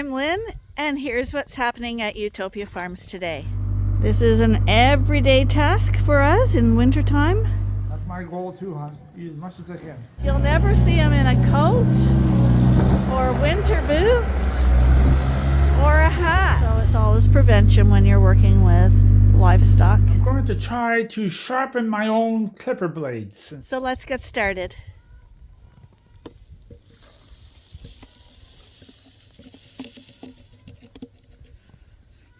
I'm Lynn, and here's what's happening at Ewetopia Farms today. This is an everyday task for us in wintertime. That's my goal too, hon. Eat as much as I can. You'll never see him in a coat or winter boots or a hat. So it's always prevention when you're working with livestock. I'm going to try to sharpen my own clipper blades. So let's get started.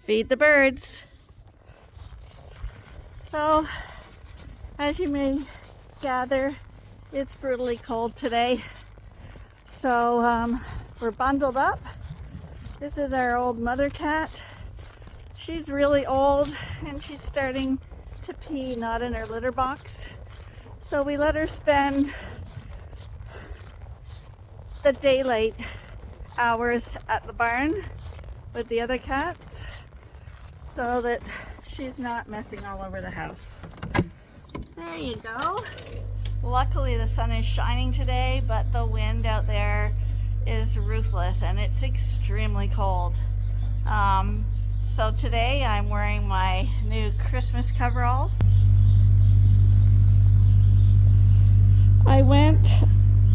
Feed the birds. So, as you may gather, it's brutally cold today. So, we're bundled up. This is our old mother cat. She's really old and she's starting to pee, not in her litter box. So we let her spend the daylight hours at the barn with the other cats, so that she's not messing all over the house. There you go. Luckily the sun is shining today, but the wind out there is ruthless and it's extremely cold. So today I'm wearing my new Christmas coveralls. I went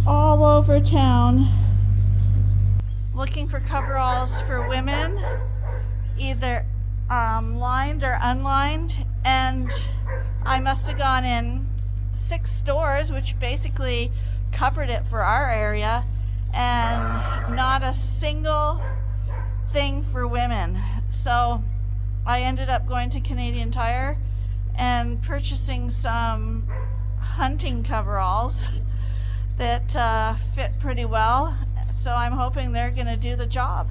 all over town looking for coveralls for women, either lined or unlined, and I must have gone in 6 stores, which basically covered it for our area, and not a single thing for women. So I ended up going to Canadian Tire and purchasing some hunting coveralls that fit pretty well. So I'm hoping they're gonna do the job.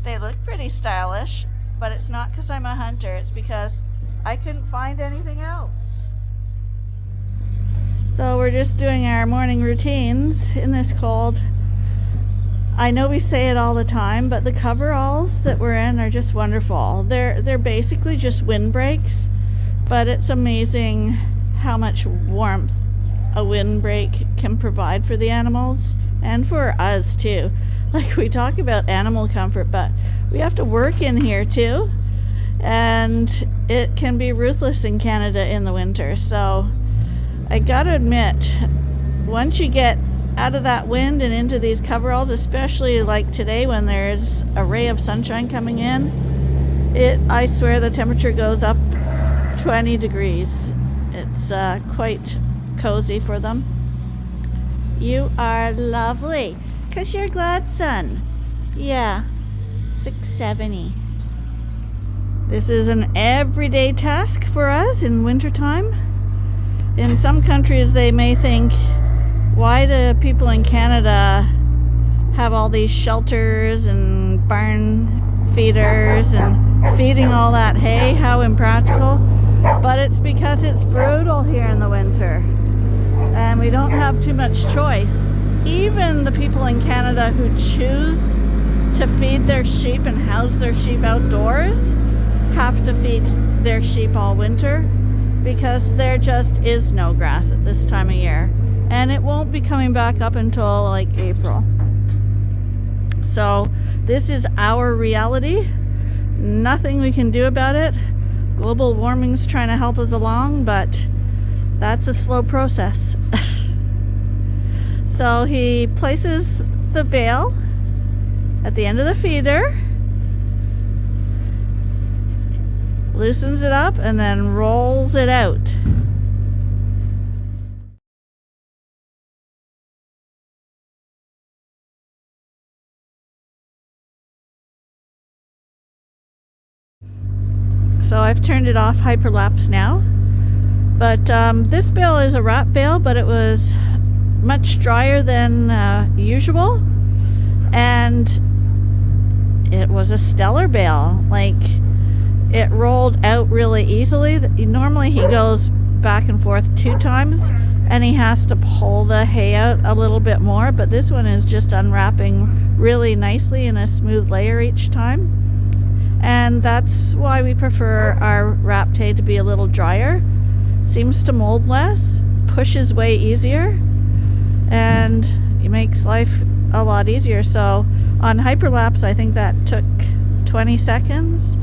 They look pretty stylish, but it's not because I'm a hunter, it's because I couldn't find anything else. So we're just doing our morning routines in this cold. I know we say it all the time, but the coveralls that we're in are just wonderful. They're basically just windbreaks, but it's amazing how much warmth a windbreak can provide for the animals and for us too. Like, we talk about animal comfort, but we have to work in here too, and it can be ruthless in Canada in the winter. So I gotta admit, once you get out of that wind and into these coveralls, especially like today when there's a ray of sunshine coming in, I swear the temperature goes up 20 degrees. It's quite cozy for them. You are lovely, 'cause you're glad, son. Yeah, 670. This is an everyday task for us in wintertime. In some countries they may think, why do people in Canada have all these shelters and barn feeders and feeding all that hay? How impractical. But it's because it's brutal here in the winter and we don't have too much choice. Even the people in Canada who choose to feed their sheep and house their sheep outdoors have to feed their sheep all winter, because there just is no grass at this time of year. And it won't be coming back up until like April. So this is our reality. Nothing we can do about it. Global warming's trying to help us along, but that's a slow process. So he places the bale at the end of the feeder, loosens it up, and then rolls it out. So I've turned it off hyperlapse now, but this bale is a wrap bale, but it was much drier than usual, and it was a stellar bale. Like, it rolled out really easily. Normally he goes back and forth 2 times and he has to pull the hay out a little bit more, but this one is just unwrapping really nicely in a smooth layer each time. And that's why we prefer our wrapped hay to be a little drier. Seems to mold less, pushes way easier, and it makes life a lot easier. So On hyperlapse, I think that took 20 seconds.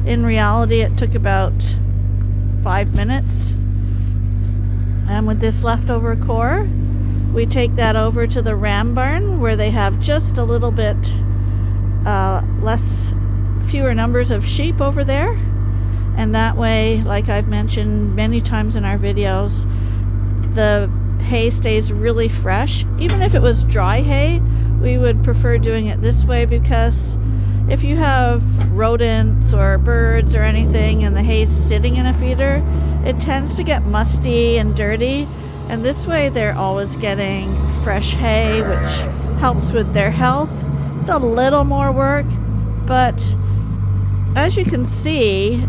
In reality, it took about 5 minutes. And with this leftover core, we take that over to the ram barn where they have just a little bit fewer numbers of sheep over there. And that way, like I've mentioned many times in our videos, the hay stays really fresh. Even if it was dry hay, we would prefer doing it this way, because if you have rodents or birds or anything and the hay's sitting in a feeder, it tends to get musty and dirty. And this way they're always getting fresh hay, which helps with their health. It's a little more work, but as you can see,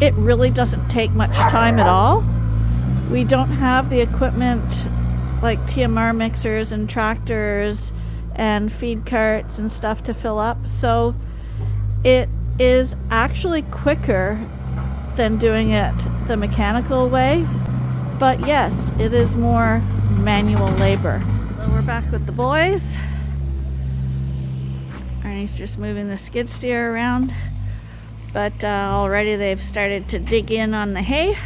it really doesn't take much time at all. We don't have the equipment like TMR mixers and tractors and feed carts and stuff to fill up, so it is actually quicker than doing it the mechanical way. But yes, it is more manual labor. So we're back with the boys. Arnie's just moving the skid steer around. But already they've started to dig in on the hay.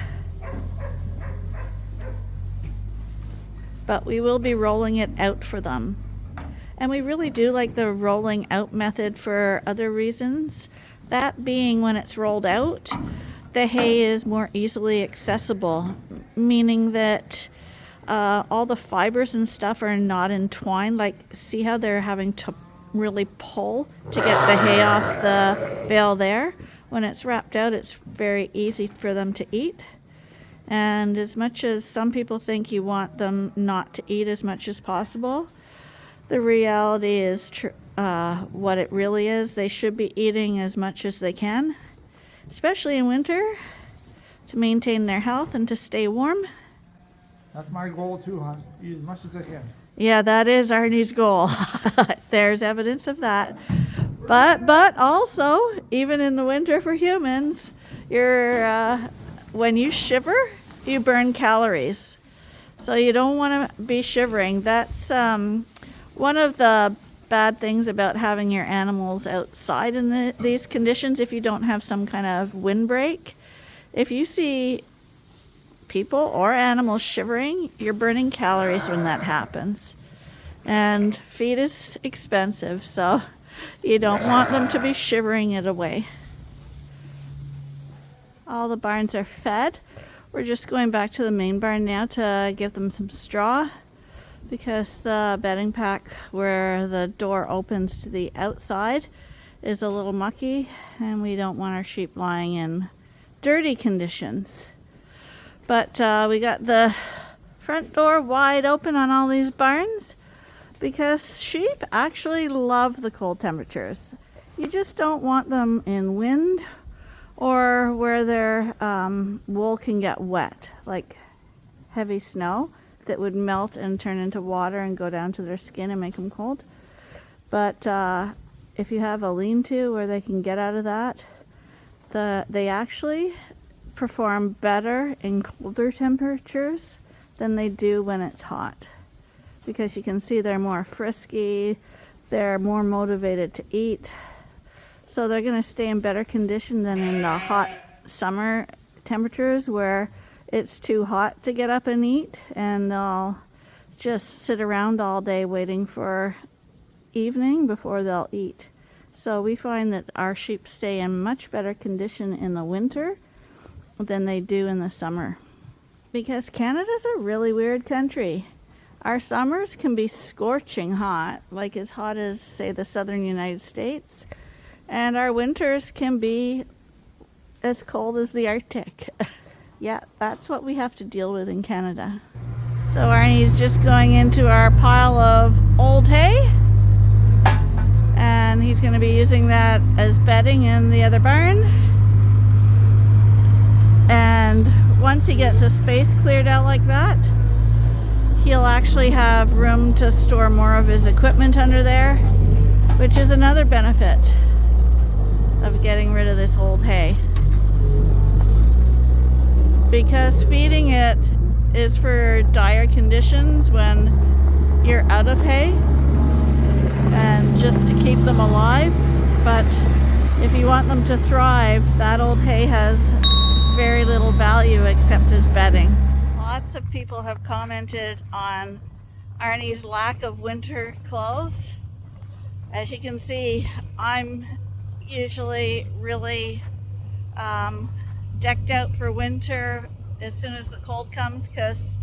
But we will be rolling it out for them. And we really do like the rolling out method for other reasons. That being, when it's rolled out, the hay is more easily accessible, meaning that all the fibers and stuff are not entwined. Like, see how they're having to really pull to get the hay off the bale there? When it's wrapped out, it's very easy for them to eat. And as much as some people think you want them not to eat as much as possible, the reality is what it really is. They should be eating as much as they can, especially in winter, to maintain their health and to stay warm. That's my goal too, hon. Eat as much as I can. Yeah, that is Arnie's goal. There's evidence of that. But also, even in the winter for humans, when you shiver, you burn calories. So you don't want to be shivering. That's one of the bad things about having your animals outside in these conditions. If you don't have some kind of windbreak, if you see people or animals shivering, you're burning calories when that happens. And feed is expensive, so you don't want them to be shivering it away. All the barns are fed. We're just going back to the main barn now to give them some straw, because the bedding pack where the door opens to the outside is a little mucky, and we don't want our sheep lying in dirty conditions. But we got the front door wide open on all these barns, because sheep actually love the cold temperatures. You just don't want them in wind or where their wool can get wet, like heavy snow that would melt and turn into water and go down to their skin and make them cold. But if you have a lean-to where they can get out of that, they actually perform better in colder temperatures than they do when it's hot. Because you can see they're more frisky, they're more motivated to eat. So they're going to stay in better condition than in the hot summer temperatures where it's too hot to get up and eat, and they'll just sit around all day waiting for evening before they'll eat. So we find that our sheep stay in much better condition in the winter than they do in the summer. Because Canada's a really weird country. Our summers can be scorching hot, like as hot as, say, the southern United States. And our winters can be as cold as the Arctic. Yeah, that's what we have to deal with in Canada. So Arnie's just going into our pile of old hay. And he's going to be using that as bedding in the other barn. And once he gets a space cleared out like that, he'll actually have room to store more of his equipment under there, which is another benefit of getting rid of this old hay. Because feeding it is for dire conditions when you're out of hay. and just to keep them alive. But if you want them to thrive, that old hay has very little value except as bedding. Lots of people have commented on Arnie's lack of winter clothes. As you can see, I'm usually really decked out for winter as soon as the cold comes because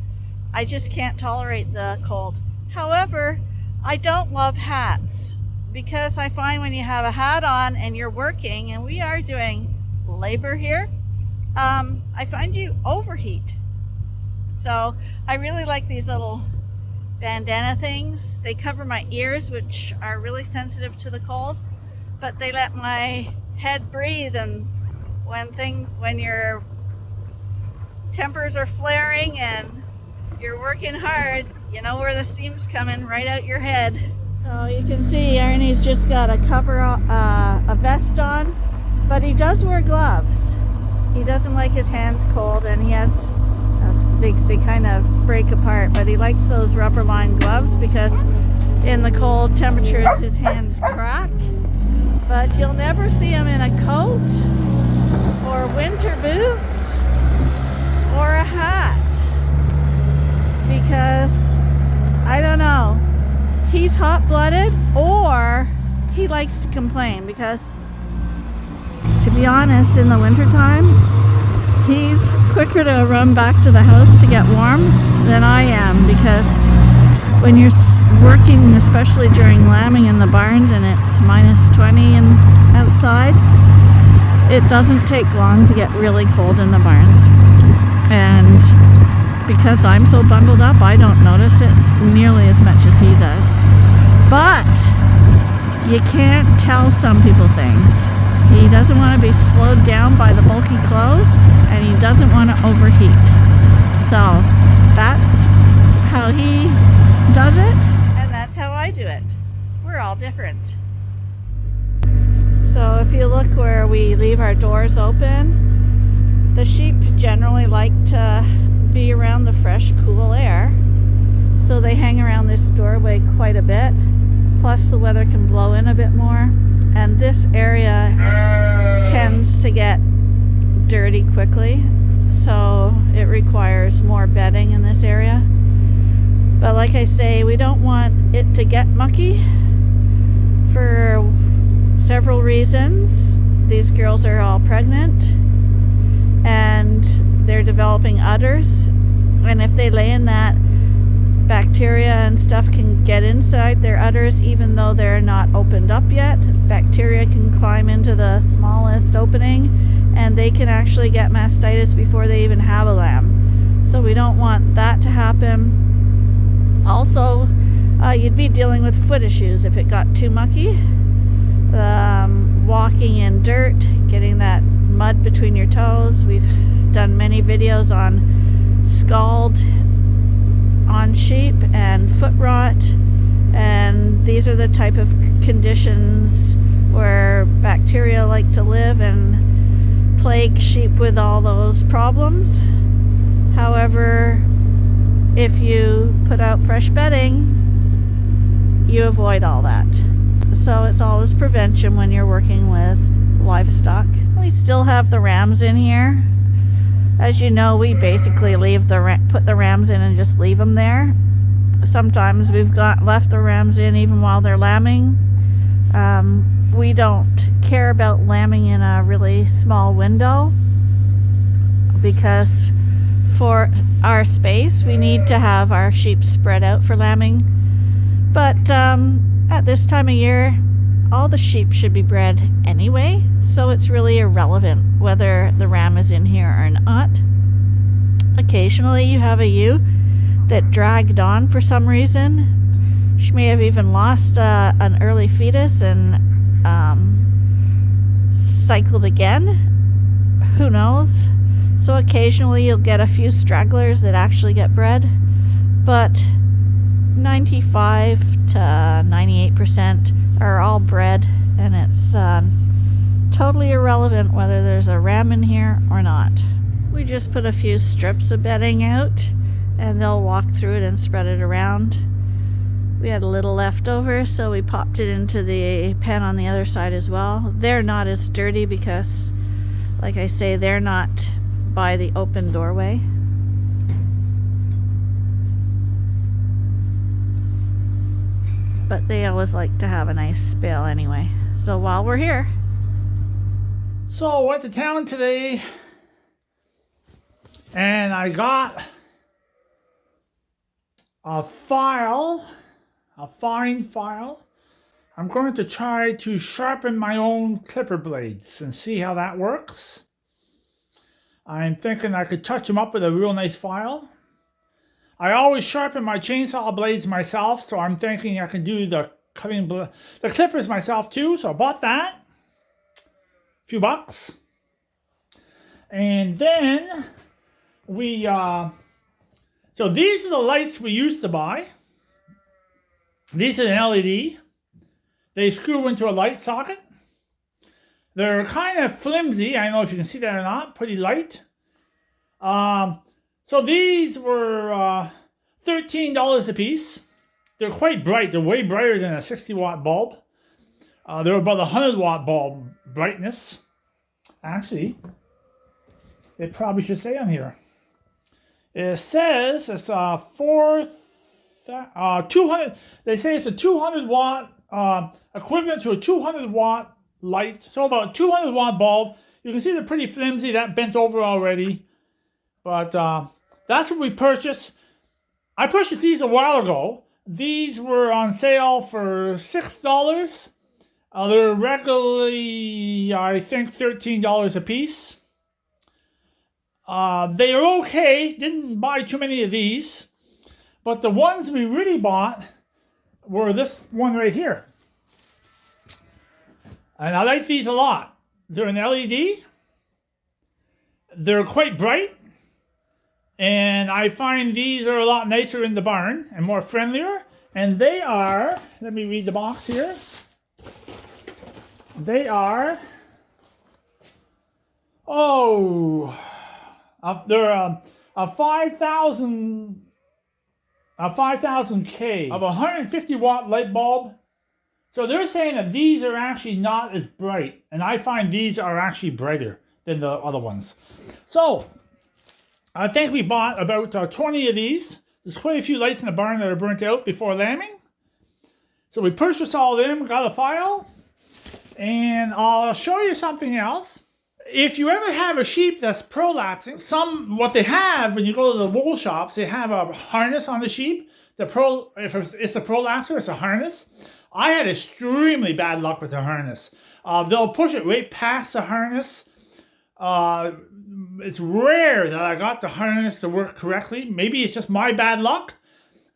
I just can't tolerate the cold. However, I don't love hats because I find when you have a hat on and you're working, and we are doing labor here, I find you overheat. So I really like these little bandana things. They cover my ears, which are really sensitive to the cold, but they let my head breathe. And when your tempers are flaring and you're working hard, you know where the steam's coming, right out your head. So you can see Arnie's just got a vest on, but he does wear gloves. He doesn't like his hands cold, and he has they kind of break apart, but he likes those rubber lined gloves because in the cold temperatures his hands crack. But you'll never see him in a coat or winter boots or a hat because, I don't know, he's hot-blooded or he likes to complain because, to be honest, in the wintertime, he's quicker to run back to the house to get warm than I am, because when you're working, especially during lambing in the barns and it's -20 and outside, it doesn't take long to get really cold in the barns. And because I'm so bundled up, I don't notice it nearly as much as he does. But you can't tell some people things. He doesn't want to be slowed down by the bulky clothes, and he doesn't want to overheat. So that's how he does it, and that's how I do it. We're all different. So if you look where we leave our doors open, the sheep generally like to be around the fresh, cool air. So they hang around this doorway quite a bit. Plus the weather can blow in a bit more. And this area tends to get dirty quickly, so it requires more bedding in this area. But like I say, we don't want it to get mucky for several reasons. These girls are all pregnant and they're developing udders, and if they lay in that, bacteria and stuff can get inside their udders even though they're not opened up yet. Bacteria can climb into the smallest opening and they can actually get mastitis before they even have a lamb. So we don't want that to happen. Also, you'd be dealing with foot issues if it got too mucky. Walking in dirt, getting that mud between your toes. We've done many videos on scald on sheep and foot rot, and these are the type of conditions where bacteria like to live and plague sheep with all those problems. However, if you put out fresh bedding, you avoid all that. So it's always prevention when you're working with livestock. We still have the rams in here. As you know, we basically put the rams in and just leave them there. Sometimes we've left the rams in even while they're lambing. We don't care about lambing in a really small window because for our space we need to have our sheep spread out for lambing. But at this time of year, all the sheep should be bred anyway, so it's really irrelevant whether the ram is in here or not. Occasionally you have a ewe that dragged on for some reason. She may have even lost an early fetus and cycled again. Who knows? So occasionally you'll get a few stragglers that actually get bred, but 95 to 98% are all bred, and it's totally irrelevant whether there's a ram in here or not. We just put a few strips of bedding out and they'll walk through it and spread it around. We had a little left over, so we popped it into the pen on the other side as well. They're not as dirty because, like I say, they're not by the open doorway. But they always like to have a nice bale anyway. So while we're here. So went to town today and I got a file, a fine file. I'm going to try to sharpen my own clipper blades and see how that works. I'm thinking I could touch them up with a real nice file. I always sharpen my chainsaw blades myself, so I'm thinking I can do the clippers myself too. So I bought that, a few bucks, and then we. So these are the lights we used to buy. These are an LED. They screw into a light socket. They're kind of flimsy. I don't know if you can see that or not. Pretty light. So these were $13 a piece. They're quite bright. They're way brighter than a 60 watt bulb. They're about 100 watt bulb brightness. Actually, it probably should say on here. It says it's 200. They say it's a 200 watt equivalent to a 200 watt light. So about 200 watt bulb. You can see they're pretty flimsy. That bent over already. But that's what we purchased. I purchased these a while ago. These were on sale for $6. They're regularly, I think, $13 a piece. They are okay. Didn't buy too many of these. But the ones we really bought were this one right here. And I like these a lot. They're an LED. They're quite bright. And I find these are a lot nicer in the barn and more friendlier. And they are, let me read the box here. They are, they're a 5,000 K of a 150 watt light bulb. So they're saying that these are actually not as bright. And I find these are actually brighter than the other ones. So I think we bought about 20 of these. There's quite a few lights in the barn that are burnt out before lambing. So we purchased all of them, got a file. And I'll show you something else. If you ever have a sheep that's prolapsing, what they have when you go to the wool shops, they have a harness on the sheep. If it's a prolapser, it's a harness. I had extremely bad luck with the harness. They'll push it right past the harness. It's rare that I got the harness to work correctly. Maybe it's just my bad luck,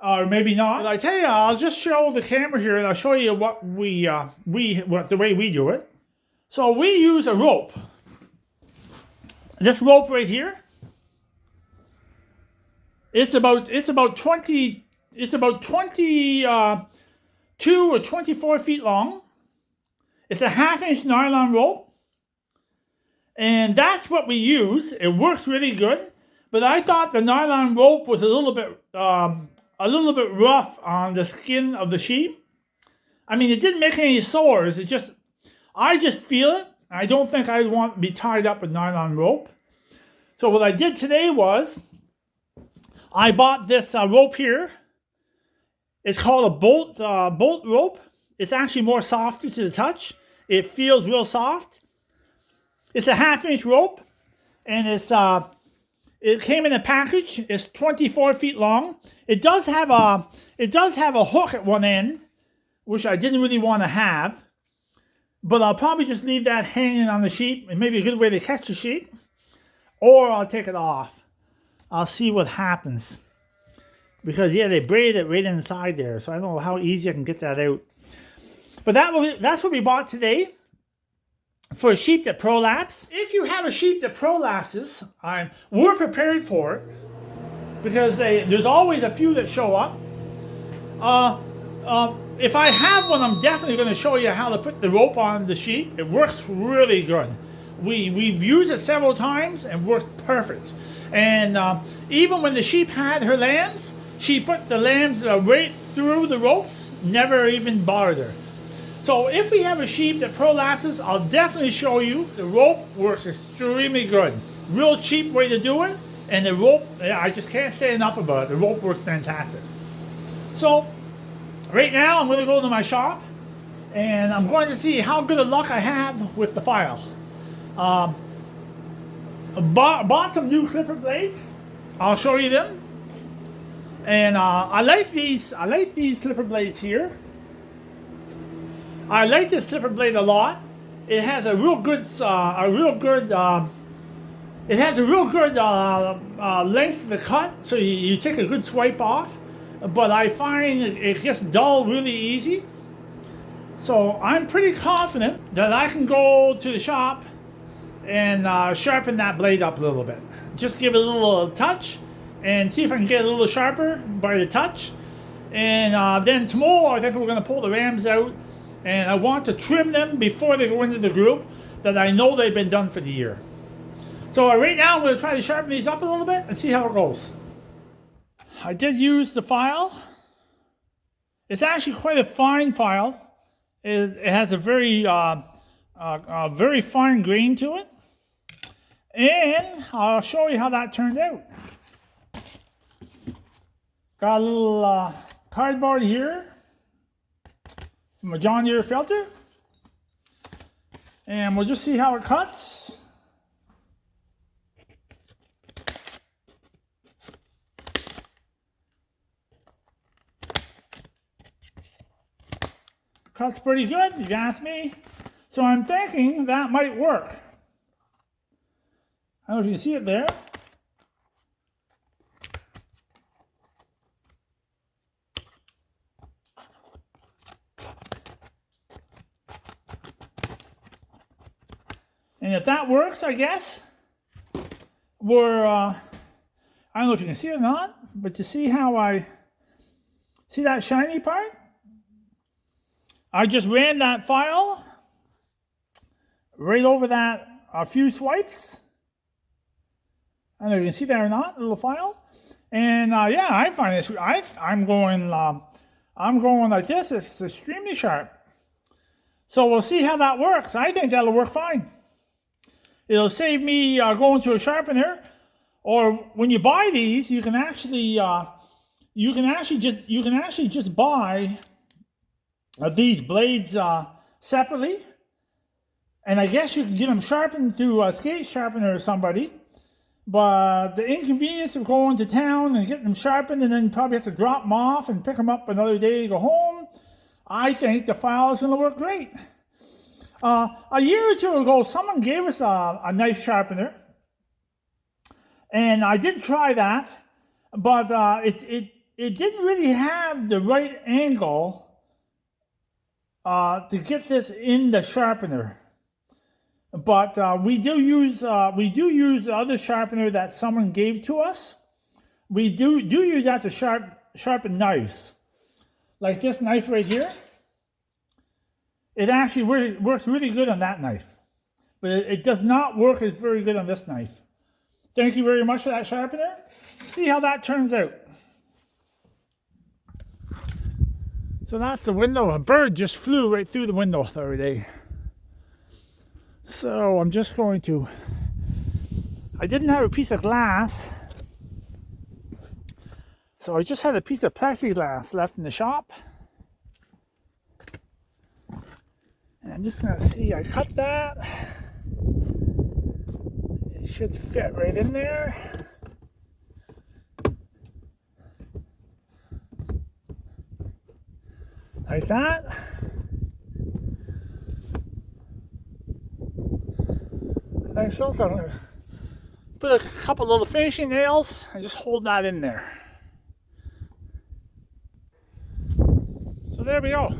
or maybe not. But I tell you, I'll just show the camera here, and I'll show you what the way we do it. So we use a rope. This rope right here. It's about 22 or 24 feet long. It's a 1/2 inch nylon rope. And that's what we use. It works really good. But I thought the nylon rope was a little bit rough on the skin of the sheep. I mean, it didn't make any sores. I just feel it. I don't think I want to be tied up with nylon rope. So what I did today was I bought this rope here. It's called a bolt rope. It's actually more softer to the touch. It feels real soft. It's a 1/2 inch rope, and it came in a package. It's 24 feet long. It does have a hook at one end, which I didn't really want to have. But I'll probably just leave that hanging on the sheep. It may be a good way to catch the sheep. Or I'll take it off. I'll see what happens. Because, yeah, they braid it right inside there. So I don't know how easy I can get that out. But that's what we bought today for a sheep that prolapse. If you have a sheep that prolapses, we're prepared for it. Because there's always a few that show up. If I have one, I'm definitely going to show you how to put the rope on the sheep. It works really good. We've used it several times and worked perfect. And even when the sheep had her lambs, she put the lambs right through the ropes never even bothered her. So if we have a sheep that prolapses, I'll definitely show you. The rope works extremely good. Real cheap way to do it. And the rope, I just can't say enough about it. The rope works fantastic. So right now I'm going to go to my shop and I'm going to see how good a luck I have with the file. Bought some new clipper blades. I'll show you them. And I like these clipper blades here. I like this clipper blade a lot. It has a real good length of the cut, so you take a good swipe off. But I find it gets dull really easy. So I'm pretty confident that I can go to the shop and sharpen that blade up a little bit. Just give it a little touch and see if I can get it a little sharper by the touch. And then tomorrow I think we're going to pull the rams out, and I want to trim them before they go into the group that I know they've been done for the year. So right now I'm going to try to sharpen these up a little bit and see how it goes. I did use the file. It's actually quite a fine file. It has a very fine grain to it. And I'll show you how that turned out. Got a little cardboard here from a John Deere filter. And we'll just see how it cuts. Cuts pretty good, if you ask me. So I'm thinking that might work. I don't know if you can see it there. And if that works, I guess, we're, I don't know if you can see it or not, but you see how see that shiny part? I just ran that file right over that a few swipes. I don't know if you can see that or not, the little file. And yeah, I find this, I'm going like this. It's extremely sharp. So we'll see how that works. I think that'll work fine. It'll save me going to a sharpener. Or when you buy these, you can actually just buy these blades separately, and I guess you can get them sharpened through a skate sharpener or somebody. But the inconvenience of going to town and getting them sharpened and then probably have to drop them off and pick them up another day to go home, I think the file is going to work great. A year or two ago, someone gave us a knife sharpener, and I did try that, but it didn't really have the right angle to get this in the sharpener. But we do use the other sharpener that someone gave to us. We do use that to sharpen knives, like this knife right here. It actually works really good on that knife, but it does not work as very good on this knife. Thank you very much for that sharpener. See how that turns out. So that's the window. A bird just flew right through the window the other day. So I'm just going to, I didn't have a piece of glass, so I just had a piece of plexiglass left in the shop. And I'm just going to see, I cut that. It should fit right in there. Like that. Like so. So I'm going to put a couple little finishing nails and just hold that in there. So there we go.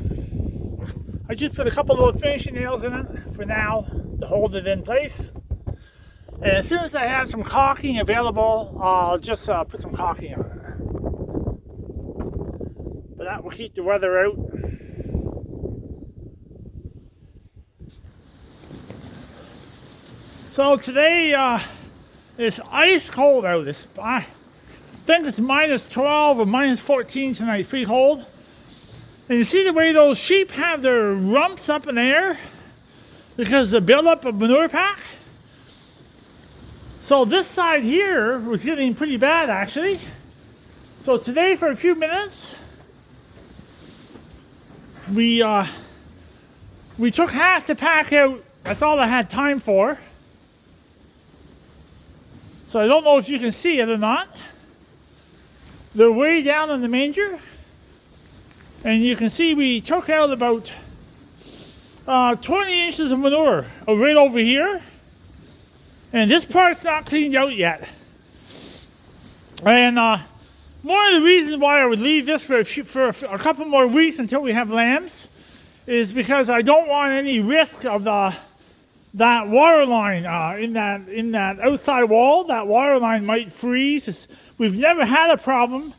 I just put a couple little finishing nails in it for now to hold it in place. And as soon as I have some caulking available, I'll just put some caulking on it. But that will keep the weather out. So today it's ice cold out. I think it's minus 12 or minus 14 tonight, pretty cold. And you see the way those sheep have their rumps up in the air because of the buildup of manure pack? So this side here was getting pretty bad actually. So today for a few minutes, we took half the pack out. That's all I had time for. So I don't know if you can see it or not. They're way down in the manger. And you can see we took out about 20 inches of manure right over here. And this part's not cleaned out yet. And one of the reasons why I would leave this for a couple more weeks until we have lambs is because I don't want any risk of that water line in that outside wall. That water line might freeze. We've never had a problem,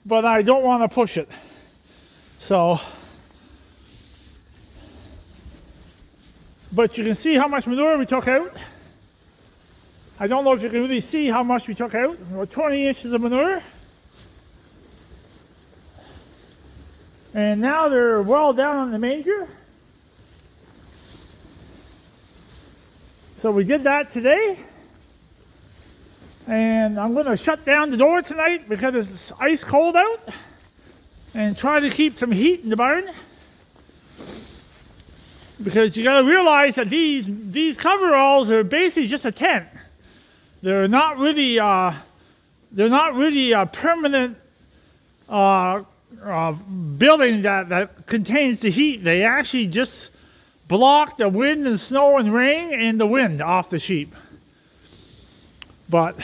but I don't want to push it. So, but you can see how much manure we took out. I don't know if you can really see how much we took out. About 20 inches of manure. And now they're well down on the manger. So we did that today. And I'm going to shut down the door tonight because it's ice cold out. And try to keep some heat in the barn. Because you got to realize that these coveralls are basically just a tent. They're not really a permanent building that contains the heat. They actually just block the wind and snow and rain and the wind off the sheep. But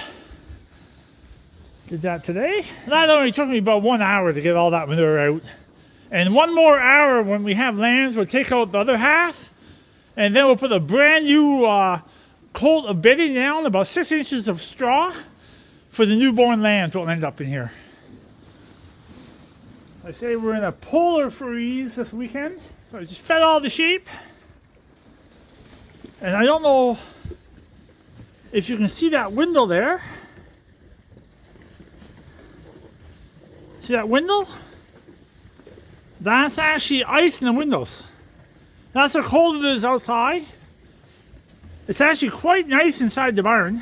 did that today. That only took me about 1 hour to get all that manure out. And 1 more hour when we have lambs, we'll take out the other half. And then we'll put a brand new coat of bedding down, about 6 inches of straw for the newborn lambs will end up in here. I say we're in a polar freeze this weekend. So I just fed all the sheep. And I don't know if you can see that window there. See that window? That's actually ice in the windows. That's how cold it is outside. It's actually quite nice inside the barn.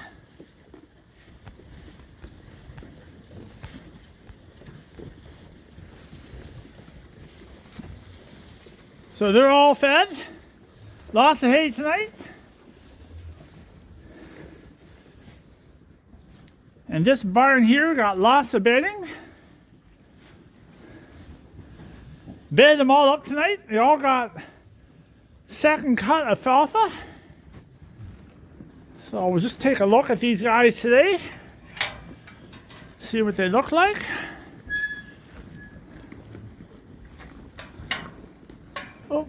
So they're all fed. Lots of hay tonight. And this barn here got lots of bedding. Bedded them all up tonight. They all got second cut alfalfa. So we'll just take a look at these guys today. See what they look like. Oh.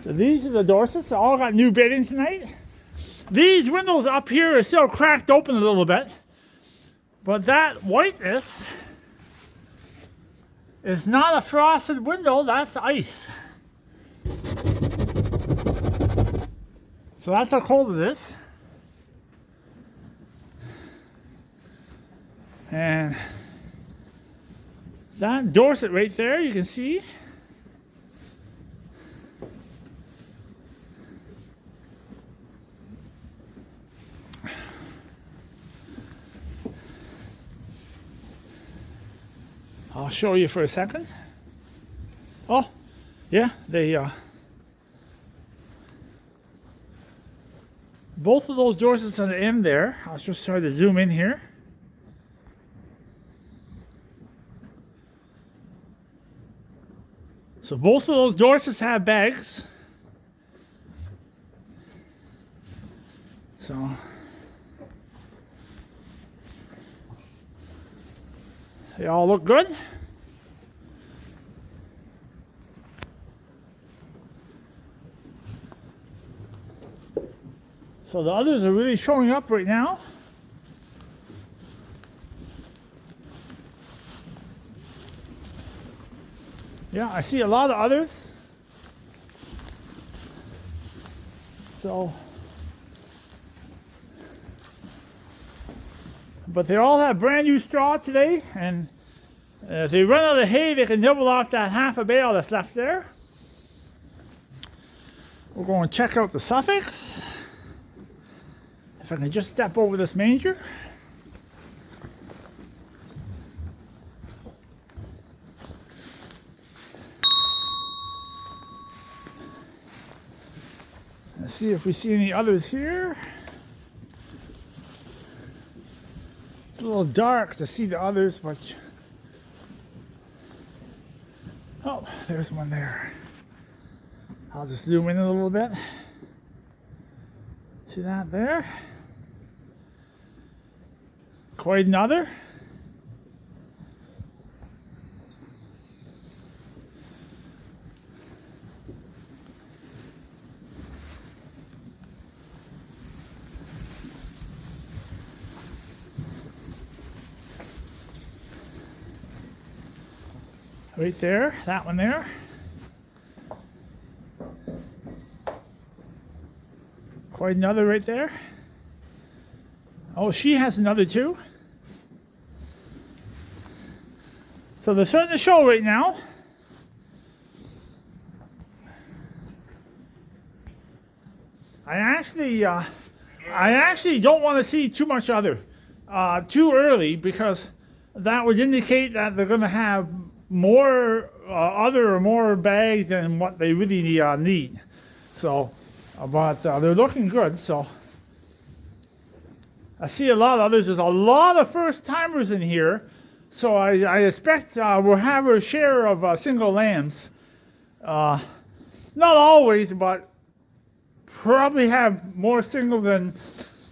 So these are the Dorsets. They all got new bedding tonight. These windows up here are still cracked open a little bit. But that whiteness is not a frosted window, that's ice. So that's how cold it is. And that Dorset right there, you can see. I'll show you for a second. Oh, yeah, they both of those Dorsets on the end there. I'll just try to zoom in here. So both of those Dorsets have bags. So they all look good. So the others are really showing up right now. Yeah, I see a lot of others. So, but they all have brand new straw today, and If they run out of hay, they can nibble off that half a bale that's left there. We're going to check out the Suffolks. If I can just step over this manger. Let's see if we see any others here. It's a little dark to see the others, but oh, there's one there. I'll just zoom in a little bit. See that there? Quite another. Right there, that one there. Quite another right there. Oh, she has another too. So they're starting to show right now. I actually don't want to see too much other too early, because that would indicate that they're going to have more other or more bags than what they really need. So, but they're looking good. So I see a lot of others. There's a lot of first timers in here. So I expect we'll have a share of single lambs. Not always, but probably have more single than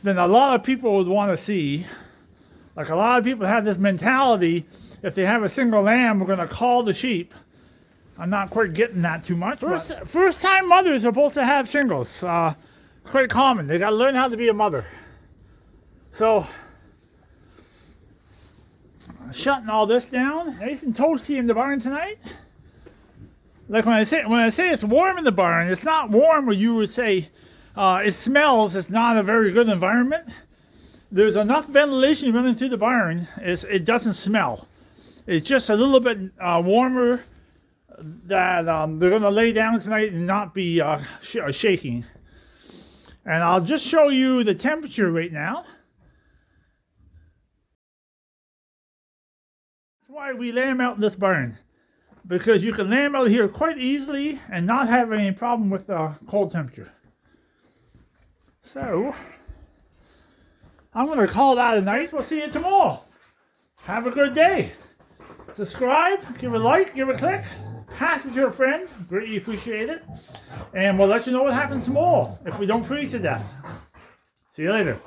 a lot of people would want to see. Like, a lot of people have this mentality: if they have a single lamb, we're going to call the sheep. I'm not quite getting that too much. First time mothers are supposed to have singles. Quite common. They got to learn how to be a mother. So, shutting all this down. Nice and toasty in the barn tonight. Like when I say it's warm in the barn, it's not warm where you would say it smells. It's not a very good environment. There's enough ventilation running through the barn. It doesn't smell. It's just a little bit warmer that they're going to lay down tonight and not be shaking. And I'll just show you the temperature right now. That's why we lay them out in this barn, because you can lay them out here quite easily and not have any problem with cold temperature. So I'm going to call that a night. We'll see you tomorrow. Have a good day. Subscribe, give a like, give a click, pass it to a friend. Greatly appreciate it. And we'll let you know what happens tomorrow if we don't freeze to death. See you later.